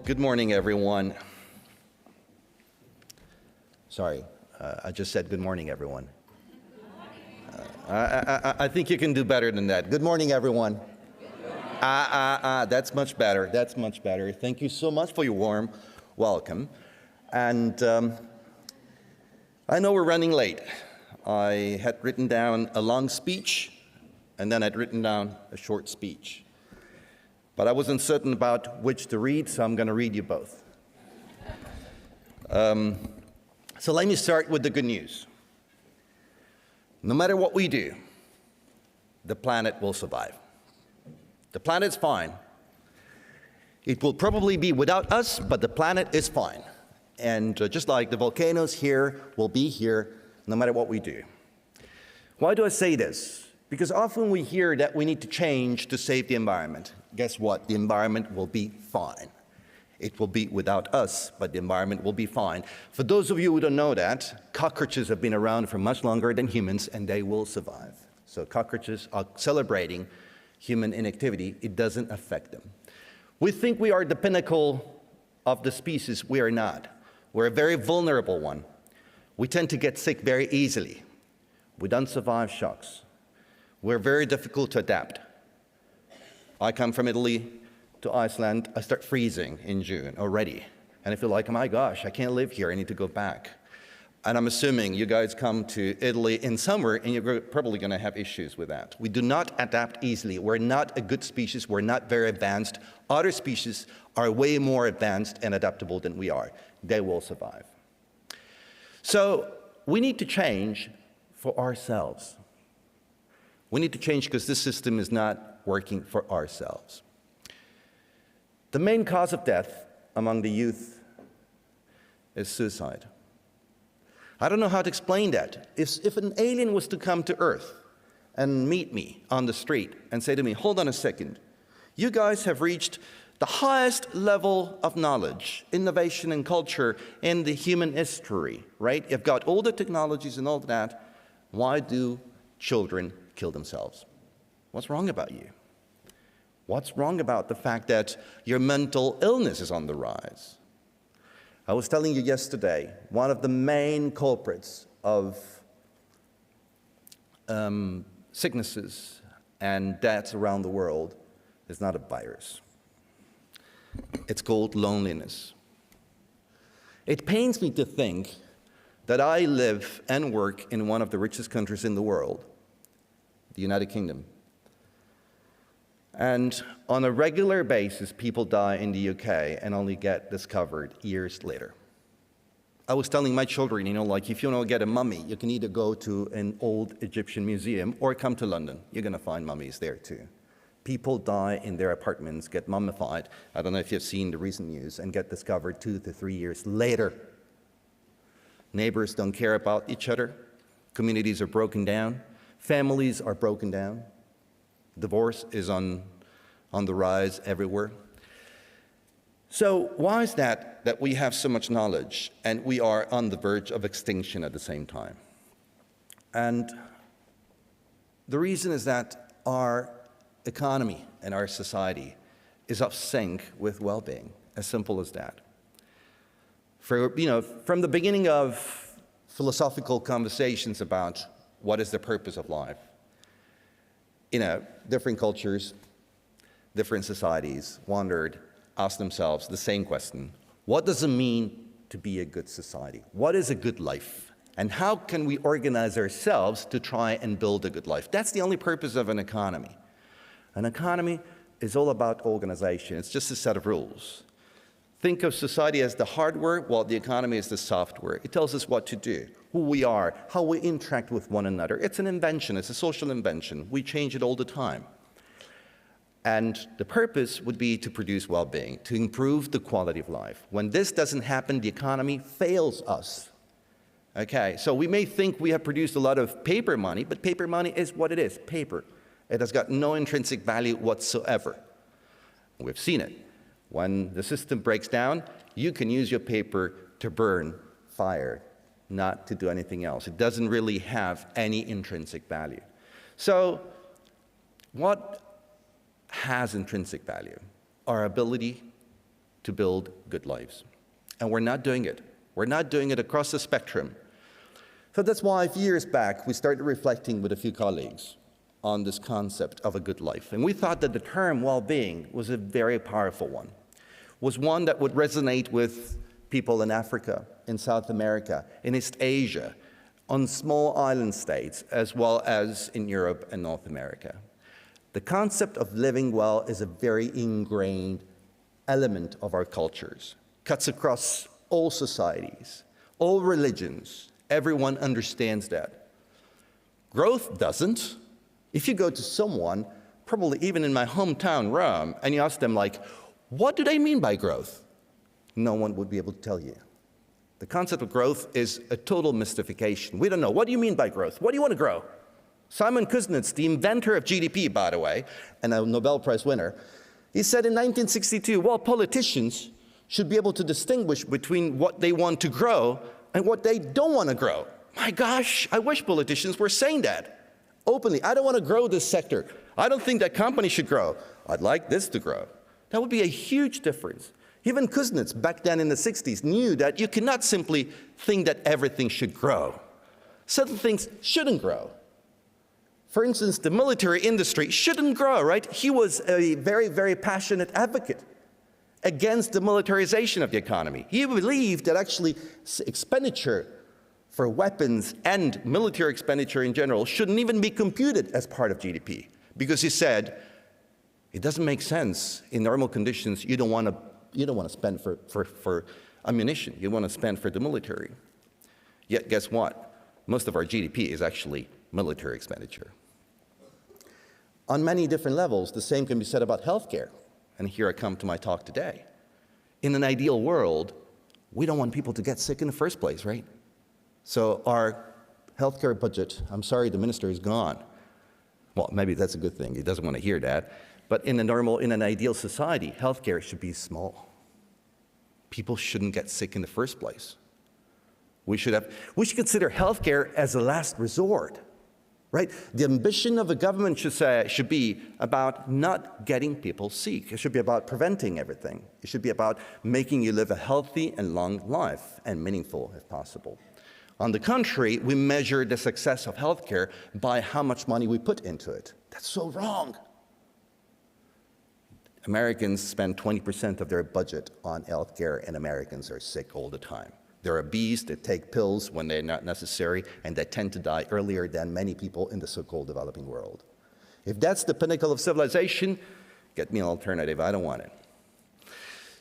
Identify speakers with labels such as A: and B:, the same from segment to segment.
A: Good morning, everyone. Sorry, I just said good morning, everyone. I think you can do better than that. Good morning, everyone. That's much better. That's much better. Thank you so much for your warm welcome. And I know we're running late. I had written down a long speech, and then I'd written down a short speech. But I wasn't certain about which to read, so I'm going to read you both. So let me start with the good news. No matter what we do, the planet will survive. The planet's fine. It will probably be without us, but the planet is fine. And just like the volcanoes here will be here no matter what we do. Why do I say this? Because often we hear that we need to change to save the environment. Guess what? The environment will be fine. It will be without us, but the environment will be fine. For those of you who don't know that, cockroaches have been around for much longer than humans, and they will survive. So cockroaches are celebrating human inactivity. It doesn't affect them. We think we are the pinnacle of the species. We are not. We're a very vulnerable one. We tend to get sick very easily. We don't survive shocks. We're very difficult to adapt. I come from Italy to Iceland. I start freezing in June already. And I feel like, oh my gosh, I can't live here. I need to go back. And I'm assuming you guys come to Italy in summer and you're probably going to have issues with that. We do not adapt easily. We're not a good species. We're not very advanced. Other species are way more advanced and adaptable than we are. They will survive. So we need to change for ourselves. We need to change because this system is not working for ourselves. The main cause of death among the youth is suicide. I don't know how to explain that. If an alien was to come to Earth and meet me on the street and say to me, hold on a second, you guys have reached the highest level of knowledge, innovation, and culture in the human history, right? You've got all the technologies and all that. Why do children kill themselves? What's wrong about you? What's wrong about the fact that your mental illness is on the rise? I was telling you yesterday, one of the main culprits of sicknesses and deaths around the world is not a virus. It's called loneliness. It pains me to think that I live and work in one of the richest countries in the world, the United Kingdom. And on a regular basis, people die in the UK and only get discovered years later. I was telling my children, like if you want to get a mummy, you can either go to an old Egyptian museum or come to London. You're going to find mummies there too. People die in their apartments, get mummified. I don't know if you've seen the recent news, and get discovered 2 to 3 years later. Neighbors don't care about each other. Communities are broken down. Families are broken down. Divorce is on the rise everywhere. So why is that we have so much knowledge and we are on the verge of extinction at the same time? And the reason is that our economy and our society is off sync with well-being, as simple as that. From the beginning of philosophical conversations about what is the purpose of life, different cultures, different societies asked themselves the same question. What does it mean to be a good society? What is a good life? And how can we organize ourselves to try and build a good life? That's the only purpose of an economy. An economy is all about organization. It's just a set of rules. Think of society as the hardware, while the economy is the software. It tells us what to do, who we are, how we interact with one another. It's an invention. It's a social invention. We change it all the time. And the purpose would be to produce well-being, to improve the quality of life. When this doesn't happen, the economy fails us. Okay, so we may think we have produced a lot of paper money, but paper money is what it is, paper. It has got no intrinsic value whatsoever. We've seen it. When the system breaks down, you can use your paper to burn fire, not to do anything else. It doesn't really have any intrinsic value. So what has intrinsic value? Our ability to build good lives. And we're not doing it. We're not doing it across the spectrum. So that's why a few years back, we started reflecting with a few colleagues on this concept of a good life. And we thought that the term well-being was a very powerful one, was one that would resonate with people in Africa, in South America, in East Asia, on small island states, as well as in Europe and North America. The concept of living well is a very ingrained element of our cultures, cuts across all societies, all religions. Everyone understands that. Growth doesn't. If you go to someone, probably even in my hometown, Rome, and you ask them, like, what do they mean by growth? No one would be able to tell you. The concept of growth is a total mystification. We don't know. What do you mean by growth? What do you want to grow? Simon Kuznets, the inventor of GDP, by the way, and a Nobel Prize winner, he said in 1962, well, politicians should be able to distinguish between what they want to grow and what they don't want to grow. My gosh, I wish politicians were saying that openly. I don't want to grow this sector. I don't think that company should grow. I'd like this to grow. That would be a huge difference. Even Kuznets, back then in the 60s, knew that you cannot simply think that everything should grow. Certain things shouldn't grow. For instance, the military industry shouldn't grow, right? He was a very, very passionate advocate against the militarization of the economy. He believed that actually expenditure for weapons and military expenditure in general shouldn't even be computed as part of GDP, because he said, it doesn't make sense in normal conditions. You don't want to spend for ammunition. You want to spend for the military. Yet, guess what? Most of our GDP is actually military expenditure. On many different levels, the same can be said about healthcare. And here I come to my talk today. In an ideal world, we don't want people to get sick in the first place, right? So our healthcare budget, I'm sorry, the minister is gone. Well, maybe that's a good thing. He doesn't want to hear that. But in an ideal society, healthcare should be small. People shouldn't get sick in the first place. We should consider healthcare as a last resort, right? The ambition of the government should be about not getting people sick. It should be about preventing everything. It should be about making you live a healthy and long life, and meaningful if possible. On the contrary, we measure the success of healthcare by how much money we put into it. That's so wrong. Americans spend 20% of their budget on healthcare, and Americans are sick all the time. They're obese, they take pills when they're not necessary, and they tend to die earlier than many people in the so-called developing world. If that's the pinnacle of civilization, get me an alternative. I don't want it.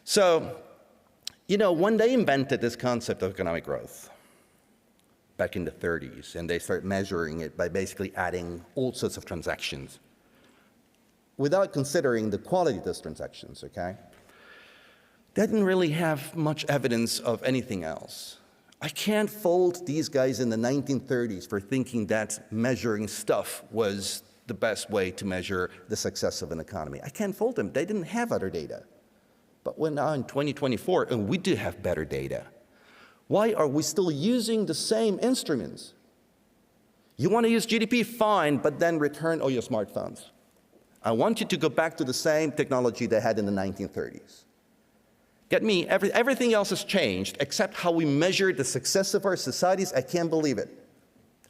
A: So, when they invented this concept of economic growth, back in the 30s, and they started measuring it by basically adding all sorts of transactions, without considering the quality of those transactions, okay? They didn't really have much evidence of anything else. I can't fault these guys in the 1930s for thinking that measuring stuff was the best way to measure the success of an economy. I can't fault them. They didn't have other data. But we're now in 2024, and we do have better data. Why are we still using the same instruments? You want to use GDP? Fine, but then return all your smartphones. I want you to go back to the same technology they had in the 1930s. Get me, everything else has changed except how we measure the success of our societies. I can't believe it.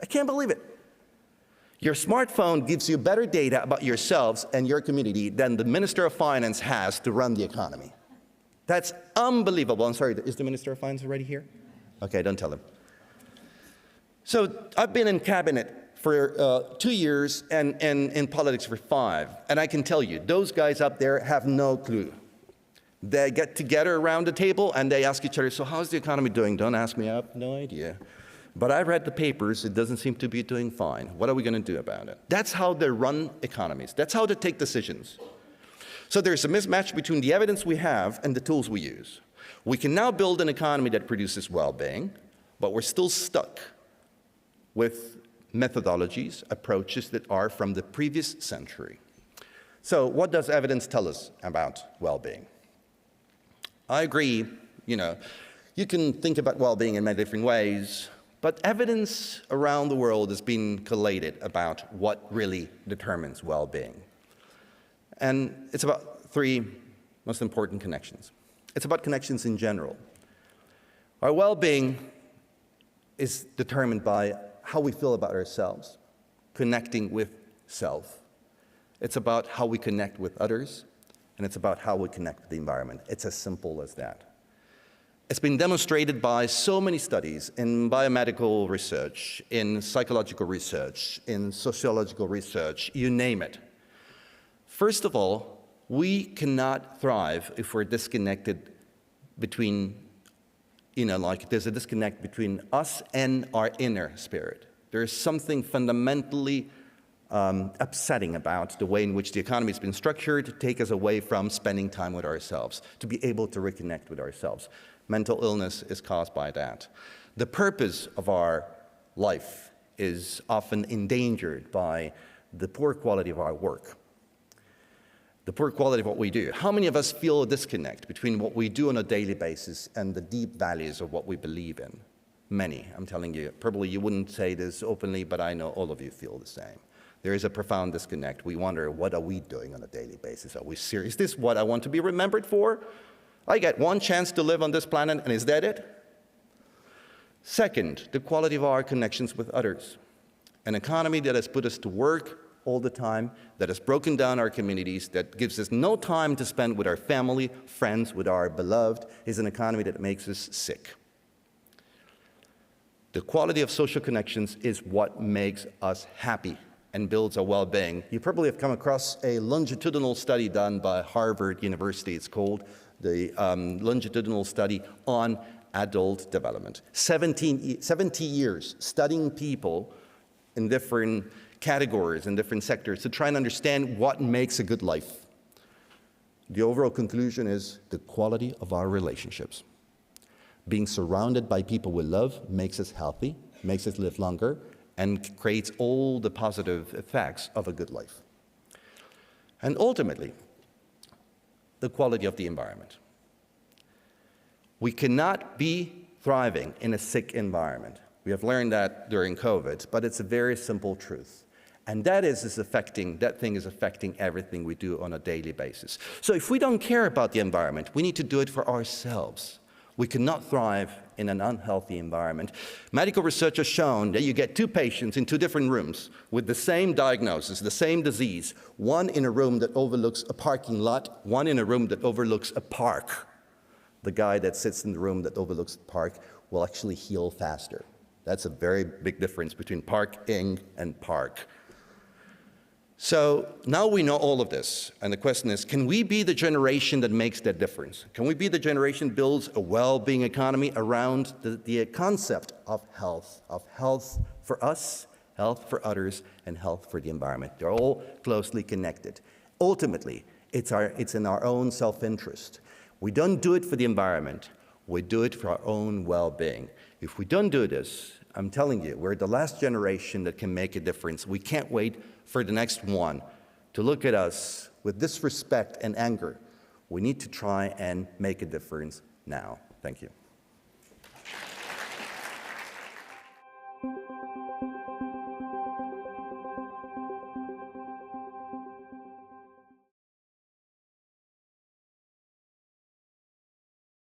A: I can't believe it. Your smartphone gives you better data about yourselves and your community than the Minister of Finance has to run the economy. That's unbelievable. I'm sorry, is the Minister of Finance already here? Okay, don't tell him. So I've been in cabinet for 2 years and in politics for 5. And I can tell you, those guys up there have no clue. They get together around the table and they ask each other, so how's the economy doing? Don't ask me, I have no idea. But I read the papers, it doesn't seem to be doing fine. What are we going to do about it? That's how they run economies. That's how they take decisions. So there's a mismatch between the evidence we have and the tools we use. We can now build an economy that produces well-being, but we're still stuck with methodologies, approaches that are from the previous century. So what does evidence tell us about well-being? I agree, you can think about well-being in many different ways, but evidence around the world has been collated about what really determines well-being. And it's about 3 most important connections. It's about connections in general. Our well-being is determined by how we feel about ourselves, connecting with self. It's about how we connect with others, and it's about how we connect with the environment. It's as simple as that. It's been demonstrated by so many studies in biomedical research, in psychological research, in sociological research, you name it. First of all, we cannot thrive if we're disconnected between, like there's a disconnect between us and our inner spirit. There is something fundamentally upsetting about the way in which the economy has been structured to take us away from spending time with ourselves, to be able to reconnect with ourselves. Mental illness is caused by that. The purpose of our life is often endangered by the poor quality of our work, the poor quality of what we do. How many of us feel a disconnect between what we do on a daily basis and the deep values of what we believe in? Many, I'm telling you. Probably you wouldn't say this openly, but I know all of you feel the same. There is a profound disconnect. We wonder, what are we doing on a daily basis? Are we serious? Is this what I want to be remembered for? I get one chance to live on this planet, and is that it? Second, the quality of our connections with others. An economy that has put us to work all the time, that has broken down our communities, that gives us no time to spend with our family, friends, with our beloved, is an economy that makes us sick. The quality of social connections is what makes us happy and builds our well-being. You probably have come across a longitudinal study done by Harvard University. It's called the longitudinal study on adult development. 70 years studying people in different categories and different sectors to try and understand what makes a good life. The overall conclusion is the quality of our relationships. Being surrounded by people we love makes us healthy, makes us live longer, and creates all the positive effects of a good life. And ultimately, the quality of the environment. We cannot be thriving in a sick environment. We have learned that during COVID, but it's a very simple truth. And that thing is affecting everything we do on a daily basis. So if we don't care about the environment, we need to do it for ourselves. We cannot thrive in an unhealthy environment. Medical research has shown that you get two patients in two different rooms with the same diagnosis, the same disease, one in a room that overlooks a parking lot, one in a room that overlooks a park. The guy that sits in the room that overlooks the park will actually heal faster. That's a very big difference between parking and park. So now we know all of this, and the question is, can we be the generation that makes that difference? Can we be the generation that builds a well-being economy around the concept of health for us, health for others, and health for the environment? They're all closely connected. Ultimately, it's in our own self-interest. We don't do it for the environment, we do it for our own well-being. If we don't do this, I'm telling you, we're the last generation that can make a difference. We can't wait for the next one to look at us with disrespect and anger. We need to try and make a difference now. Thank you.